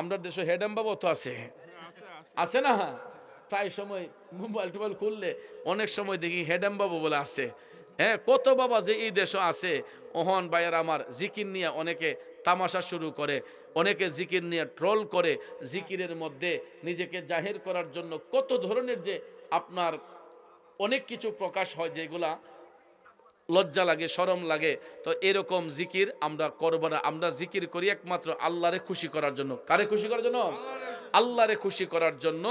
আমরা দেশে হেডাম বাবা তো আছে, আছে না? প্রায় সময় মোবাইল টোবাইল খুললে অনেক সময় দেখি হেডাম বাবু বলে আছে। হ্যাঁ, কত বাবা যে এই দেশে আছে। ওহন ভাইয়ার আমার জিকির নিয়ে অনেকে তামাশা শুরু করে, অনেকে জিকির নিয়ে ট্রল করে, জিকিরের মধ্যে নিজেকে জাহির করার জন্য কত ধরনের যে আপনার অনেক কিছু প্রকাশ হয় যেগুলা লজ্জা লাগে, শরম লাগে। তো এরকম জিকির আমরা করব না। আমরা জিকির করি একমাত্র আল্লাহরে খুশি করার জন্য। কারে খুশি করার জন্য? আল্লাহরে খুশি করার জন্য।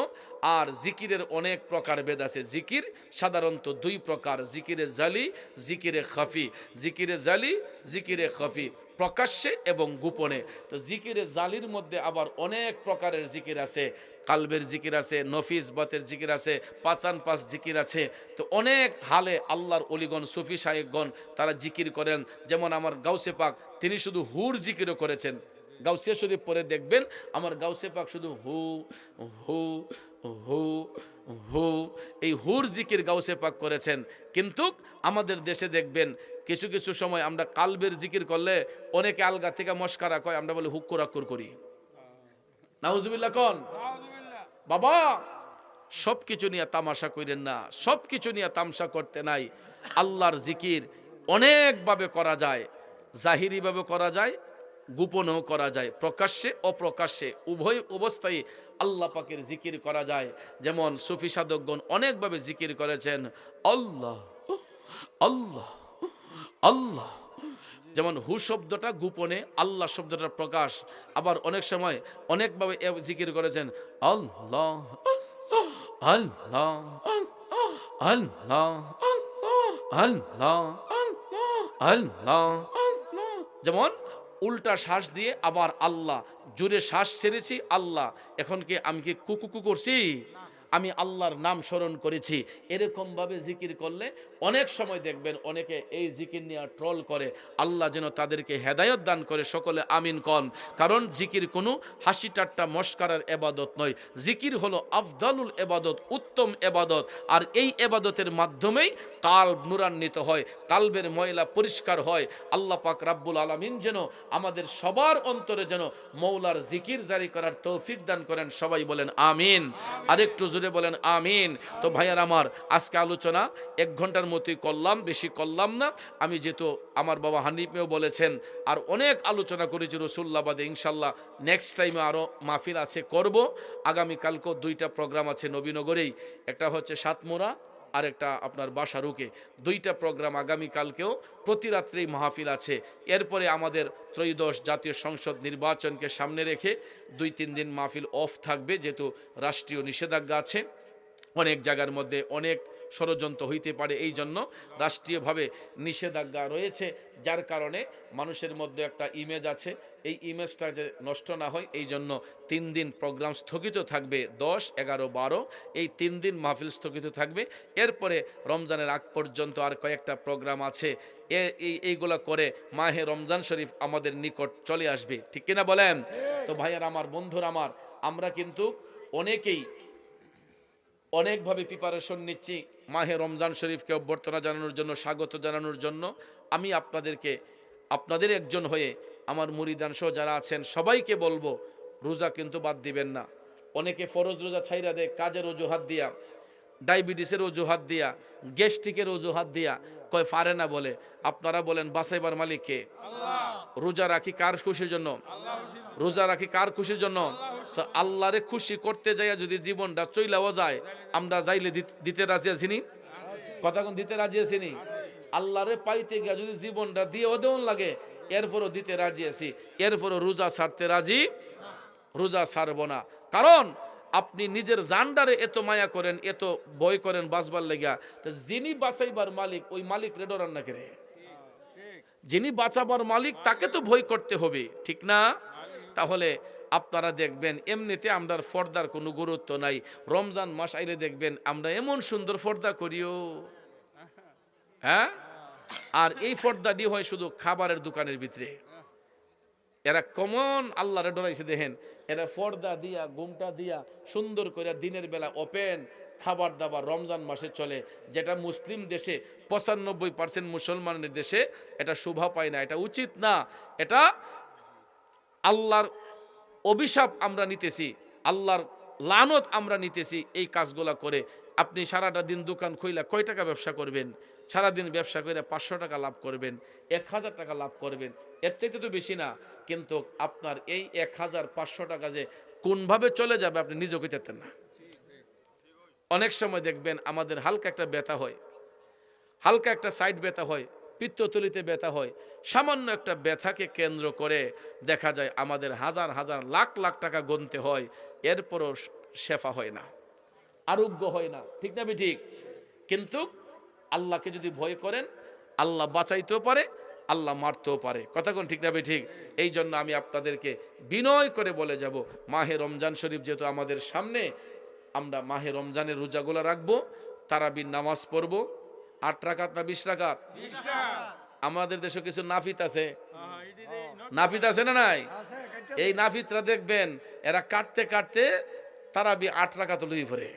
আর জিকিরের অনেক প্রকার ভেদ আছে। জিকির সাধারণত দুই প্রকার, জিকিরে জালি, জিকিরে খাফি। জিকিরে জালি, জিকিরে খাফি, প্রকাশ্যে এবং গোপনে। তো জিকিরে জালির মধ্যে আবার অনেক প্রকারের জিকির আছে। কালবের জিকির আছে, নফিস বাতের জিকির আছে, পাঁচান পাঁচ জিকির আছে। তো অনেক হালে আল্লাহর অলিগণ, সুফি সাহেবগণ তারা জিকির করেন। যেমন আমার গাউসে পাক, তিনি শুধু হুর জিকিরও করেছেন। গাউসিয়া শরীফ পরে দেখবেন আমার গাউসে পাক শুধু হু হু হু হু, এই হুর জিকির গাউসে পাক করেছেন। কিন্তু আমাদের দেশে দেখবেন কিছু কিছু সময় আমরা কালবের জিকির করলে অনেকে আলগা থেকে মস্কারা কয়, আমরা বলে হুক্কুরাক্কুর করি। নাউজুবিল্লাহ কোন বাবা, সব কিছু নিয়ে তামাশা করেন না, সব কিছু নিয়ে তামসা করতে নাই। আল্লাহর জিকির অনেকভাবে করা যায়, জাহিরিভাবে করা যায়, গোপনেও করা যায়, প্রকাশ্যে অপ্রকাশ্যে উভয় অবস্থায় আল্লাহ পাকের জিকির করা যায়। যেমন সুফি সাধকগণ অনেকভাবে জিকির করেছেন, আল্লাহ আল্লাহ আল্লাহ। যেমন হু শব্দটা গোপনে, আল্লাহ শব্দটা প্রকাশ। আবার অনেক সময় অনেকভাবে জিকির করেছেন, আল্লাহ আল্লাহ আল্লাহ আল্লাহ আল্লাহ। যেমন উল্টা শ্বাস দিয়ে আবার আল্লাহ, জোরে শ্বাস ছেড়েছি আল্লাহ, এখন কি আমি কি কুকুকু করছি? আমি আল্লাহর নাম স্মরণ করেছি। এরকম ভাবে জিকির করলে অনেক সময় দেখবেন অনেকে এই জিকির নিয়ে ট্রল করে। আল্লাহ যেন তাদেরকে হেদায়েত দান করে, সকলে আমিন কন। কারণ জিকির কোনো হাসি ঠাট্টা মস্কারার এবাদত নয়। জিকির হলো আফদালুল এবাদত, উত্তম এবাদত। আর এই এবাদতের মাধ্যমেই কাল্ব নূরান্বিত হয়, কালবের ময়লা পরিষ্কার হয়। আল্লাহ পাক রাব্বুল আলামিন যেন আমাদের সবার অন্তরে যেন মৌলার জিকির জারি করার তৌফিক দান করেন। সবাই বলেন আমিন। আরেকটু জোরে বলেন আমিন। তো ভাইয়ার আমার, আজকে আলোচনা 1 ঘন্টার মতোই করলাম, বেশি করলাম না। আমি যেহেতু আমার বাবা হানিফেও বলেছেন, আর অনেক আলোচনা করেছি রসুল্লাহ বাদে, ইনশাল্লাহ নেক্সট টাইমে আরও মাহফিল আছে, করব। আগামীকালকেও 2টা প্রোগ্রাম আছে নবীনগরেই, একটা হচ্ছে সাতমোড়া আর একটা আপনার বাসারুকে। 2টা প্রোগ্রাম আগামীকালকেও প্রতি রাত্রেই মাহফিল আছে। এরপরে আমাদের ত্রয়োদশ জাতীয় সংসদ নির্বাচনকে সামনে রেখে 2-3 দিন মাহফিল অফ থাকবে, যেহেতু রাষ্ট্রীয় নিষেধাজ্ঞা আছে। অনেক জায়গার মধ্যে অনেক ষড়যন্ত্র হইতে পারে, এই জন্য রাষ্ট্রীয়ভাবে নিষেধাজ্ঞা রয়েছে, যার কারণে মানুষের মধ্যে একটা ইমেজ আছে, এই ইমেজটা যে নষ্ট না হয় এই জন্য 3 দিন প্রোগ্রাম স্থগিত থাকবে। 10, 11, 12 এই 3 দিন মাহফিল স্থগিত থাকবে। এরপরে রমজানের আগ পর্যন্ত আর কয়েকটা প্রোগ্রাম আছে। এইগুলো করে মাহে রমজান শরীফ আমাদের নিকট চলে আসবে, ঠিক কিনা বলেন? তো ভাইয়ার আমার, বন্ধুরা আমার, আমরা কিন্তু অনেকেই অনেকভাবে প্রিপারেশন নিচ্ছি মাহে রমজান শরীফকে অভ্যর্থনা জানানোর জন্য, স্বাগত জানানোর জন্য। আমি আপনাদেরকে, আপনাদের একজন হয়ে আমার মুরিদান সহ যারা আছেন সবাইকে বলবো, রোজা কিন্তু বাদ দিবেন না। অনেকে ফরজ রোজা ছাইরা দেয় কাজের অজুহাত দিয়া, ডায়াবেটিসের অজুহাত দিয়া, গ্যাস্ট্রিকের অজুহাত দিয়া, কয় পারে না বলে। আপনারা বলেন বাঁচাইবার মালিক কে? রোজা রাখি কার খুশির জন্য? রোজা রাখি কার খুশির জন্য? তো আল্লাহরে খুশি করতে যাইয়া যদি জীবনটা চইলাও যায়, আমরা যাইলে দিতে রাজি আছিনি? কথা কোন দিতে রাজি আছিনি? আল্লাহরে পাইতে গিয়া যদি জীবনটা দিয়েও দেওয়ান লাগে, এরপরও দিতে রাজি আছি, এরপরও রোজা ছাড়তে রাজি, রোজা ছাড়বো না। কারণ আপনি নিজের জানডারে এত মায়া করেন, এত ভয় করেন বাঁচবার লেগা, তো যিনি বাঁচাইবার মালিক ওই মালিক রে ডরান না করে? যিনি বাঁচাবার মালিক তাকে তো ভয় করতে হবে, ঠিক না? তাহলে আপনারা দেখবেন এমনিতে আমরা পর্দার কোনো গুরুত্ব নাই। রমজান মাস আইলে দেখবেন আমরা এমন সুন্দর পর্দা করিও, হ্যাঁ। আর এই পর্দাটি হয় শুধু খাবারের দোকানের ভিতরে। এরা কমন আল্লাহরে ডরাইছে দেখেন, এরা পর্দা দিয়া ঘুমটা দিয়া সুন্দর করে দিনের বেলা ওপেন খাবার দাবার রমজান মাসে চলে, যেটা মুসলিম দেশে 95% মুসলমানের দেশে এটা শোভা পায় না, এটা উচিত না। এটা আল্লাহর অভিশাপ আমরা নিতেছি, আল্লাহর লানত আমরা নিতেছি এই কাজগুলা করে। আপনি সারাটা দিন দোকান খুইলা কয় টাকা ব্যবসা করবেন? সারাদিন ব্যবসা করে 500 টাকা লাভ করবেন, 1000 টাকা লাভ করবেন, এর চাইতে তো বেশি না। কিন্তু আপনার এই 1500 টাকা যে কোনভাবে চলে যাবে আপনি নিজেও কইতেন না। অনেক সময় দেখবেন আমাদের হালকা একটা ব্যথা হয়, হালকা একটা সাইড ব্যথা হয়, পিত্তথলিতে ব্যথা হয়, সামান্য একটা ব্যথাকে কেন্দ্র করে দেখা যায় আমাদের হাজার হাজার লাখ লাখ টাকা গুনতে হয়, এরপরও শেফা হয় না, আরোগ্য হয় না। ঠিক না ঠিক? কিন্তু আল্লাহকে যদি ভয় করেন, আল্লাহ বাঁচাইতেও পারে, আল্লাহ মারতেও পারে। কথা কোন ঠিক না ঠিক? এই জন্য আমি আপনাদেরকে বিনয় করে বলে যাব, মাহে রমজান শরীফ যেহেতু আমাদের সামনে, আমরা মাহে রমজানের রোজাগুলো রাখবো, তারাবির নামাজ পড়বো। 8 রাকাত না 20 রাকাত? আমাদের দেশে কিছু নাফিত আছে, নাফিত আছে না নাই? এই নাফিতরা দেখবেন এরা কাটতে কাটতে তারাবি 8 রাকাত লই পড়ে,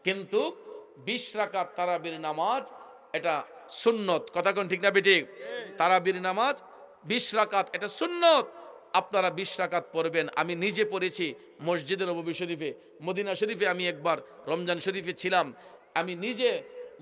কিন্তু 20 রাকাত তারাবির নামাজ এটা সুন্নত। কথা কোন ঠিক না ঠিক? তারাবির নামাজ 20 রাকাত এটা সুন্নত। আপনারা 20 রাকাত পড়বেন। আমি নিজে পড়েছি মসজিদে নববী শরীফে, মদিনা শরীফে। আমি একবার রমজান শরীফে ছিলাম, আমি নিজে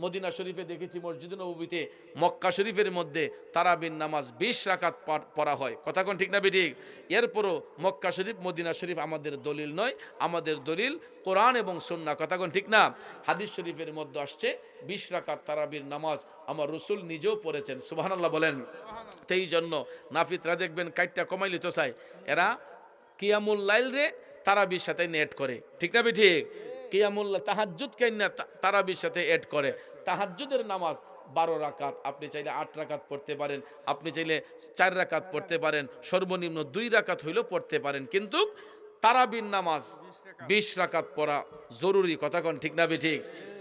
মদিনা শরীফে দেখেছি, মসজিদে নববীতে, মক্কা শরীফের মধ্যে তারাবির নামাজ 20 রাকাত পড়া হয়। কথা কোন ঠিক না ঠিক? এরপরও মক্কা শরীফ মদিনা শরীফ আমাদের দলিল নয়, আমাদের দলিল কোরআন এবং সুন্নাহ। কথা কোন ঠিক না? হাদিস শরীফের মধ্যে আসছে 20 রাকাত তারাবির নামাজ আমার রাসূল নিজেও পড়েছেন। সুবহানাল্লাহ বলেন। এই জন্য নাফিতরা দেখবেন কাইটটা কমাইলি তো চাই, এরা কিয়ামুল লাইল রে তারাবির সাথে নেট করে। ঠিক না ঠিক? কিয়ামুল্লাহ তাহাজ্জুদ কেন্না তারাবির সাথে এড করে। তাহাজ্জুদের নামাজ 12 রাকাত, আপনি চাইলে 8 রাকাত পড়তে পারেন, আপনি চাইলে 4 রাকাত পড়তে পারেন, সর্বনিম্ন 2 রাকাত হইলেও পড়তে পারেন, কিন্তু তারাবির নামাজ 20 রাকাত পড়া জরুরি। কথা কোন ঠিক না ঠিক?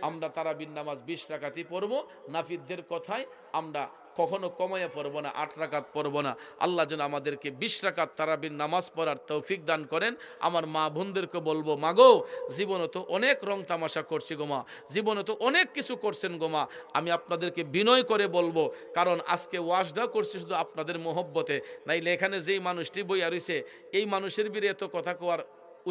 আমরা তারাবির নামাজ 20 রাকাতই পড়ব। নাফিদদের কথায় আমরা কখনো কমাইয়া পড়বো না, 8 রাকাত পড়বো না। আল্লাহ যেন আমাদেরকে 20 রাকাত তারাবির নামাজ পড়ার তৌফিক দান করেন। আমার মা বোনদেরকে বলবো, মা গো, জীবনে তো অনেক রং তামাশা করছি গো মা, জীবনে তো অনেক কিছু করছেন গো মা, আমি আপনাদেরকে বিনয় করে বলবো, কারণ আজকে ওয়াজটা করছি শুধু আপনাদের মহব্বতে, নাইলে এখানে যেই মানুষটি বইয়া রইছে এই মানুষের বিরে এত কথা কোয়ার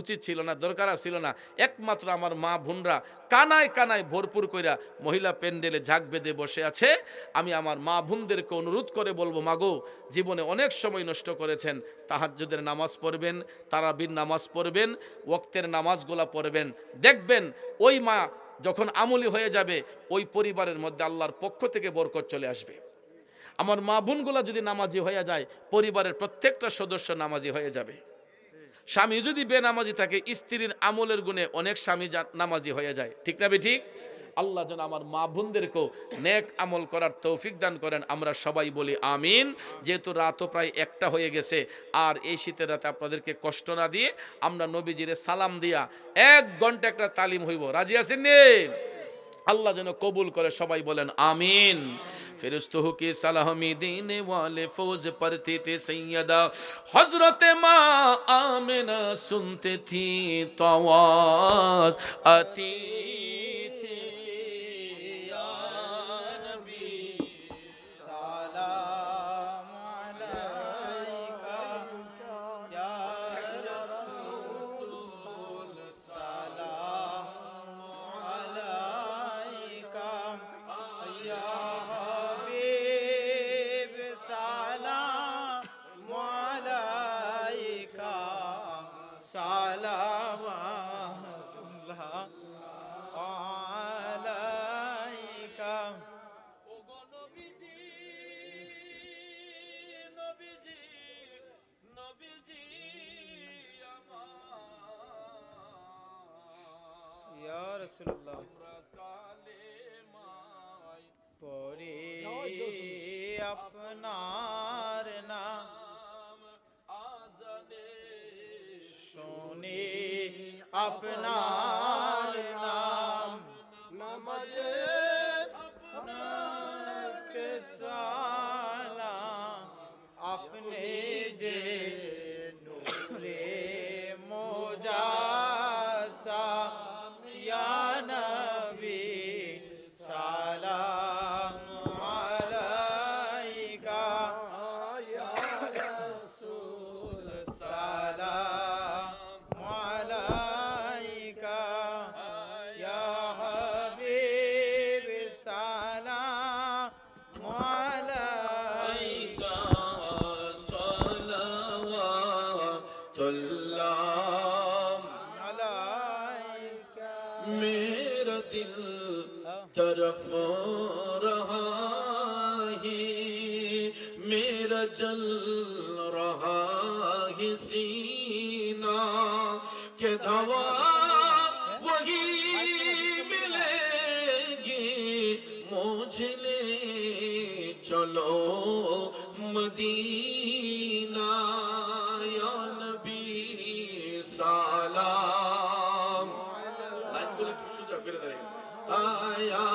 উচিত ছিল না, দরকার ছিল না। একমাত্র আমার মা বোনরা কানায় কানায় ভরপুর কইরা মহিলা প্যান্ডেলে ঝাঁক বেঁধে বসে আছে। আমি আমার মা বোনদেরকে অনুরোধ করে বলবো, মাগো, জীবনে অনেক সময় নষ্ট করেছেন, তাহাজ্জুদের নামাজ পড়বেন, তারাবির নামাজ পড়বেন, ওয়াক্তের নামাজগুলা পড়বেন। দেখবেন ওই মা যখন আমলি হয়ে যাবে, ওই পরিবারের মধ্যে আল্লাহর পক্ষ থেকে বরকত চলে আসবে। আমার মা বোনগুলা যদি নামাজি হয়ে যায়, পরিবারের প্রত্যেকটা সদস্য নামাজি হয়ে যাবে। স্বামী যদি বেনামাজি থাকে, স্ত্রীর আমলের গুণে অনেক স্বামী নামাজি হয়ে যায়। ঠিক না ঠিক? আল্লাহ যেন আমার মা বোনদেরকেও নেক আমল করার তৌফিক দান করেন। আমরা সবাই বলি আমিন। যেহেতু রাতও প্রায় 1টা হয়ে গেছে, আর এই শীতের রাতে আপনাদেরকে কষ্ট না দিয়ে আমরা নবীজিরে সালাম দিয়া 1 ঘন্টা একটা তালিম হইব। রাজি আছেন নি? আল্লাহ যেন কবুল করে, সবাই বলেন আমিন। ফেরেশতোं की सलामी देने वाले फौज पढ़ते थे सैयदा हजरत माँ आमिना सुनते थी तो आवाज आती थी या नबी सलाम अलैका या रसूल सलाम अलैका या हबीब सलाम अलैका सलावतुल्लाह अलैका। ওগো নবীজি, নবীজি, নবীজি আমার ইয়া রাসূলুল্লাহ, আমরা কালেমায় পড়ি আপনার নাম, আজানে শুনি আপনার নাম, নামাজে আপনাকে সালাম, আপনি যে নূরে মুজাসসাম ইয়া নবী সালাম আলাইকা ইয়া রাসূল সালাম सल्लम मेरा दिल तरफ रहा है मेरा जल रहा है सीना के दवा वही मिलेगी मुझे ले चलो मदीना या नबी सलाम लाइन बोले একটু সোজা করে দেয় আয়া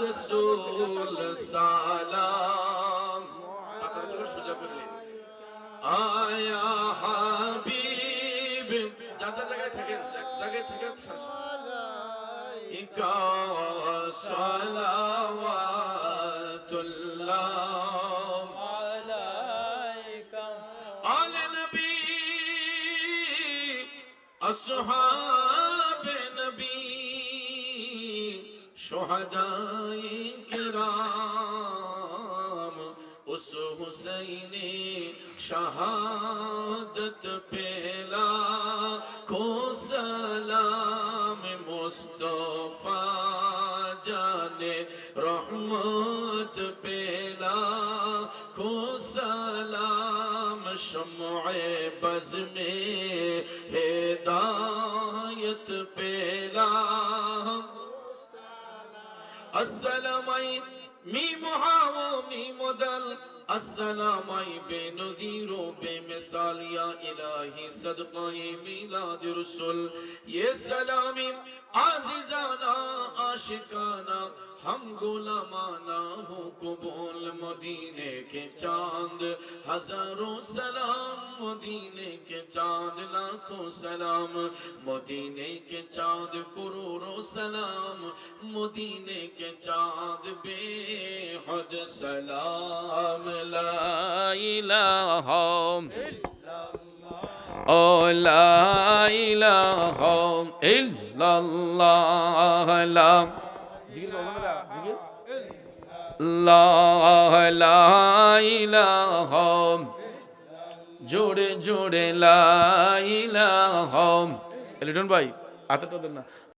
রাসূল সালাম আপনারা সোজা করে আয়া হাবিব যার জায়গায় থাকেন ইকা সালাওয়াতুল্লাহ আলাইকা আলে নবী আসহাবে নবী শুহাদায়ে কিরাম उस हुसैने शहादत पेला खो सलाम मुस्तफा जाने रहमत पेला खो सलाम शम्ए बज़ में हिदायत पेला अस्सलामई मीम हावा मीम दल अस्सलामाई बेनज़ीरो बेमिसाल या इलाही सदक़ाए मिलाद रसूल ये सलामी आज़िज़ाना आशिकाना हम गुलामाना हो कबूल मदीने के चांद हजारों सलाम मदीने के चांद लाखों सलाम मदीने के चांद करोड़ों सलाम मदीने के चांद बेहद सलाम ला इलाहा ओ ला इलाहा इल्लल्लाह ला ला ला इलाहा जोड़े जोड़े ला इलाहा लिटन भाई आते तो देना